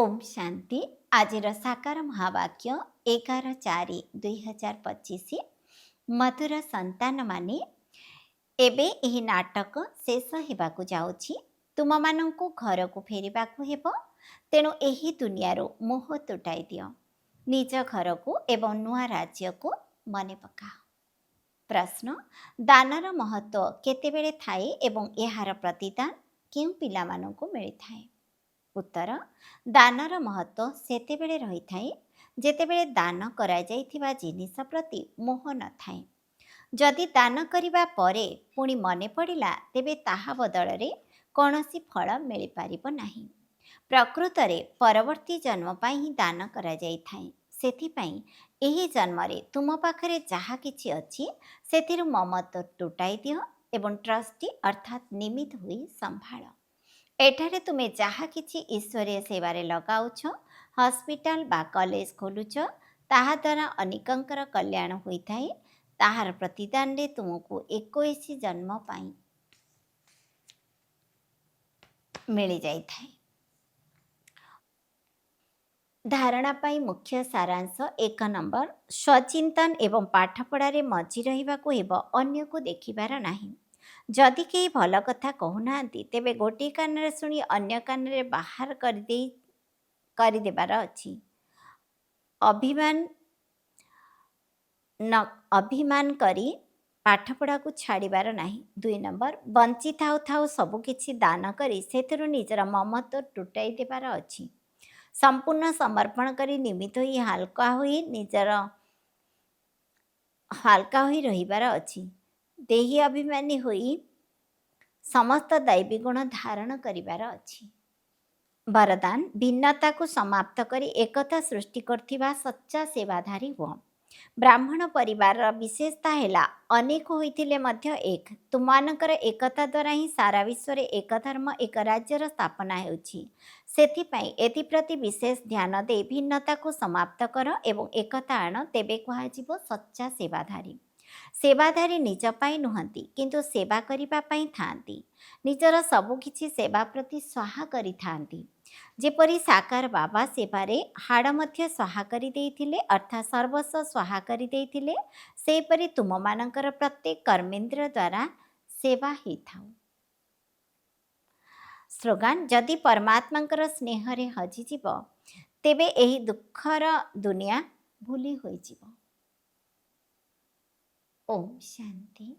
ओम शांति। आज साकार महावाक्य 11/4/2025। मधुर संतान माने एबे एही नाटक शेष हेबाकु जाउछि। तुम मानंकु घर को फेरिबाकु हेबो। तेणु एही दुनियारो मोह तुटाई दियो। निज घर को एवं नुआ राज्य को मने पकाओ। प्रश्न, दानर महत्व केतेबेले थाए एवं एहार प्रतिदान केउ पिलामानंकु मिलिथाए? उत्तर, दानर महत्व सेतेबेले रहिथाए जेतेबेले दान कराଯାଇଥିବା जिनिस प्रति मोह नथाए। जदि दान करिबा परे पुणी मने पड़िला तेबे ताहा बदଳରେ कौनसी फल मिल पारिब नाही। प्रकृतरे परवर्ती जन्म पाई ही दान कराଯାଇଥାଏ। ସେଥିପାଇଁ ଏହି ଜନ୍ମରେ ତୁମ ପାଖରେ ଯାହା କିଛି ଅଛି ସେଥିରୁ ମମତ୍ୱ ତୁଟାଇ ଦିଅ ଏବଂ ଟ୍ରଷ୍ଟି ଅର୍ଥାତ୍ ନିମିତ୍ତ ହୋଇ ସମ୍ଭାଳ। ଏଠାରେ ତୁମେ ଯାହା କିଛି ଈଶ୍ୱରୀୟ ସେବାରେ ଲଗାଉଛ, ହସ୍ପିଟାଲ ବା କଲେଜ ଖୋଲୁଛ, ତାହା ଦ୍ୱାରା ଅନେକଙ୍କର କଲ୍ୟାଣ ହୋଇଥାଏ। ତାହାର ପ୍ରତିଦାନରେ ତୁମକୁ 21 ଜନ୍ମ ପାଇଁ ମିଳିଯାଇଥାଏ। धारणा पाई मुख्य सारांश 1 नंबर, स्वचिंतन एवं पाठपढ़ारे मझी रहिबाकु हेब, अन्य को देखिबार नाही। जदि केही भल कथा कहूनाहांती तेबे गोटे काନରେ शुणी अन्य काନରେ बाहर କରିଦେବାର ଅଛି। अभिमान करी पाठपढ़ा को छाड़िबार नाही। 2 नंबर, बंची थाउ थाउ सबुकिछि दान करी सेथिरु निजर ममत्व टुटाई देबार अछि। संपूर्ण समर्पण करी निमित्त ही हालका होई रहिबार अछि। देही अभिमानी होई समस्त दैवी गुण धारण करिबार अछि। वरदान, भिन्नता को समाप्त करी एकता सृष्टि करथिबा सच्चा सेवाधारी हुआ। ब्राह्मण परिवार विशेषता हेला अनेक होइथिले मध्य एक। तुमानकर एकता द्वारा ही सारा विश्व रे एक धर्म एक राज्यर स्थापना हेउछि। सेथिपाई एथिप्रति विशेष ध्यान दे भिन्नता को समाप्त कर एवं एकता आण, तेबे कुहाजिबो सच्चा सेवाधारी। सेवाधारी निज पाई नुहंती किंतु सेवा करिबा पाई थांती। निजर सबु किछि सेवा प्रति स्वाहा करि थांती। जेपरी साकार बाबा सेवारे हाड़ मध्य स्वाहा करि देइथिले, अर्थात सर्वस्व स्वाहा करि देइथिले, सेपरी तुम मानकर प्रत्येक कर्मेंद्र द्वारा सेवा ही थाउ। स्लोगान, जदि परमात्मांकर स्नेह रे हजि जीव तेबे एही दुखर दुनिया भूली होई जीव। ओम शांति।